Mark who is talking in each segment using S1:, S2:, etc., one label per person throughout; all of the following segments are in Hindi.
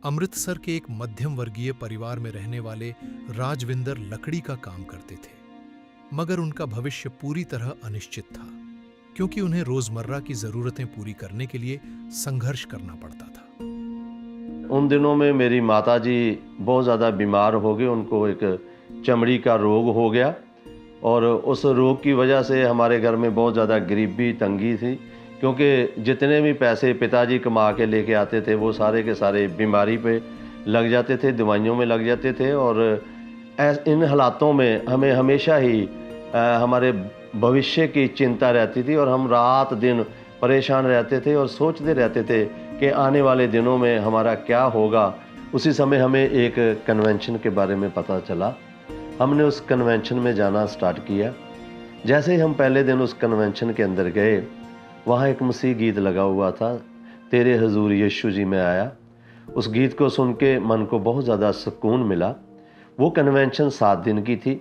S1: अमृतसर के एक मध्यम वर्गीय परिवार में रहने वाले राजविंदर लकड़ी का काम करते थे, मगर उनका भविष्य पूरी तरह अनिश्चित था, क्योंकि उन्हें रोजमर्रा की जरूरतें पूरी करने के लिए संघर्ष करना पड़ता था।
S2: उन दिनों में मेरी माताजी बहुत ज़्यादा बीमार हो गए, उनको एक चमड़ी का रोग हो गया और उस रोग की वजह से हमारे घर में बहुत ज़्यादा गरीबी तंगी थी, क्योंकि जितने भी पैसे पिताजी कमा के लेके आते थे वो सारे के सारे बीमारी पे लग जाते थे, दवाइयों में लग जाते थे। और इन हालातों में हमें हमेशा ही हमारे भविष्य की चिंता रहती थी और हम रात दिन परेशान रहते थे और सोचते रहते थे कि आने वाले दिनों में हमारा क्या होगा। उसी समय हमें एक कन्वेंशन के बारे में पता चला। हमने उस कन्वेंशन में जाना स्टार्ट किया। जैसे ही हम पहले दिन उस कन्वेंशन के अंदर गए, वहाँ एक मसीह गीत लगा हुआ था, तेरे हजूर यीशु जी मैं आया। उस गीत को सुन के मन को बहुत ज़्यादा सुकून मिला। वो कन्वेंशन 7 दिन की थी।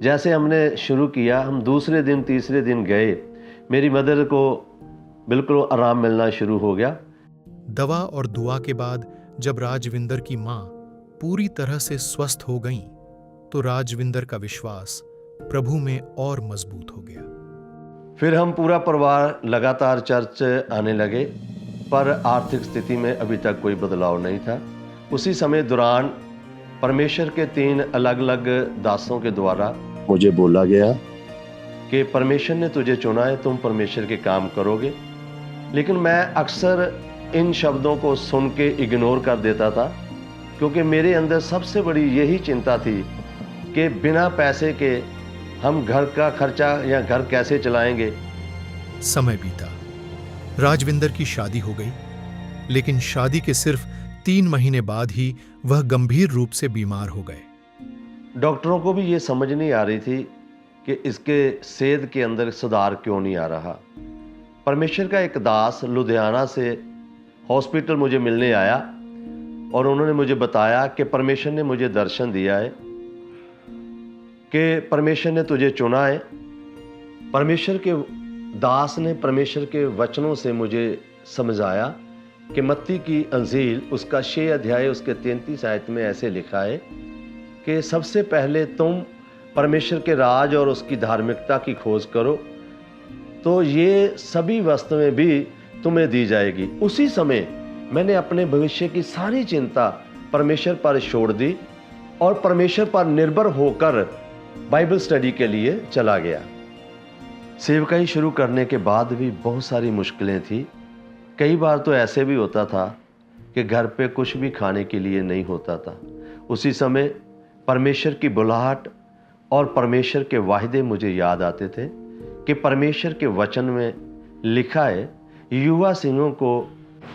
S2: जैसे हमने शुरू किया, हम दूसरे दिन तीसरे दिन गए, मेरी मदर को बिल्कुल आराम मिलना शुरू हो गया।
S1: दवा और दुआ के बाद जब राजविंदर की मां पूरी तरह से स्वस्थ हो गईं, तो राजविंदर का विश्वास प्रभु में और मजबूत हो गया।
S2: फिर हम पूरा परिवार लगातार चर्च आने लगे, पर आर्थिक स्थिति में अभी तक कोई बदलाव नहीं था। उसी समय दौरान परमेश्वर के 3 अलग अलग दासों के द्वारा मुझे बोला गया कि परमेश्वर ने तुझे चुना है, तुम परमेश्वर के काम करोगे। लेकिन मैं अक्सर इन शब्दों को सुन के इग्नोर कर देता था, क्योंकि मेरे अंदर सबसे बड़ी यही चिंता थी कि बिना पैसे के हम घर का खर्चा या घर कैसे चलाएंगे।
S1: समय बीता, राजविंदर की शादी हो गई, लेकिन शादी के सिर्फ 3 महीने बाद ही वह गंभीर रूप से बीमार हो गए।
S2: डॉक्टरों को भी ये समझ नहीं आ रही थी कि इसके सेहत के अंदर सुधार क्यों नहीं आ रहा। परमेश्वर का एक दास लुधियाना से हॉस्पिटल मुझे मिलने आया और उन्होंने मुझे बताया कि परमेश्वर ने मुझे दर्शन दिया है कि परमेश्वर ने तुझे चुना है। परमेश्वर के दास ने परमेश्वर के वचनों से मुझे समझाया कि मत्ती की अंजील उसका 6 अध्याय उसके 33 आयत में ऐसे लिखा है कि सबसे पहले तुम परमेश्वर के राज और उसकी धार्मिकता की खोज करो, तो ये सभी वस्तुएं भी तुम्हें दी जाएगी। उसी समय मैंने अपने भविष्य की सारी चिंता परमेश्वर पर छोड़ दी और परमेश्वर पर निर्भर होकर बाइबल स्टडी के लिए चला गया। सेवकाई शुरू करने के बाद भी बहुत सारी मुश्किलें थी। कई बार तो ऐसे भी होता था कि घर पे कुछ भी खाने के लिए नहीं होता था। उसी समय परमेश्वर की बुलाहट और परमेश्वर के वायदे मुझे याद आते थे कि परमेश्वर के वचन में लिखा है, युवा सिंहों को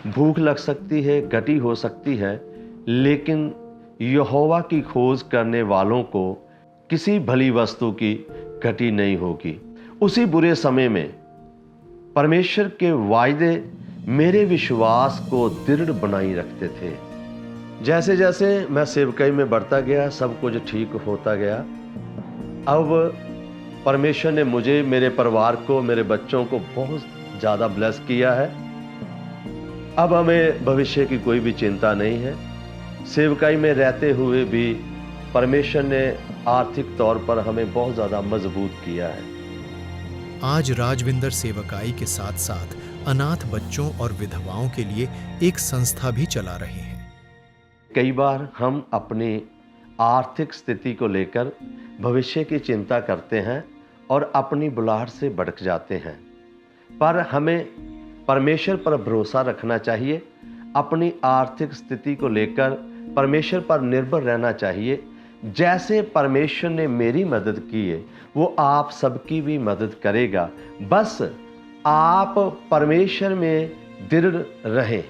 S2: भूख लग सकती है, घटी हो सकती है, लेकिन यहोवा की खोज करने वालों को किसी भली वस्तु की घटी नहीं होगी। उसी बुरे समय में परमेश्वर के वायदे मेरे विश्वास को दृढ़ बनाई रखते थे। जैसे जैसे मैं सेवकाई में बढ़ता गया, सब कुछ ठीक होता गया। अब परमेश्वर ने मुझे, मेरे परिवार को, मेरे बच्चों को बहुत ज़्यादा ब्लेस किया है। अब हमें भविष्य की कोई भी चिंता नहीं है। सेवकाई में रहते हुए भी परमेश्वर ने आर्थिक तौर पर हमें बहुत ज़्यादा मजबूत किया है।
S1: आज राजविंदर सेवकाई के साथ साथ अनाथ बच्चों और विधवाओं के लिए एक संस्था भी चला रहे हैं।
S2: कई बार हम अपनी आर्थिक स्थिति को लेकर भविष्य की चिंता करते हैं और अपनी बुलाहट से भटक जाते हैं, पर हमें परमेश्वर पर भरोसा रखना चाहिए। अपनी आर्थिक स्थिति को लेकर परमेश्वर पर निर्भर रहना चाहिए। जैसे परमेश्वर ने मेरी मदद की है, वो आप सबकी भी मदद करेगा। बस आप परमेश्वर में दृढ़ रहें।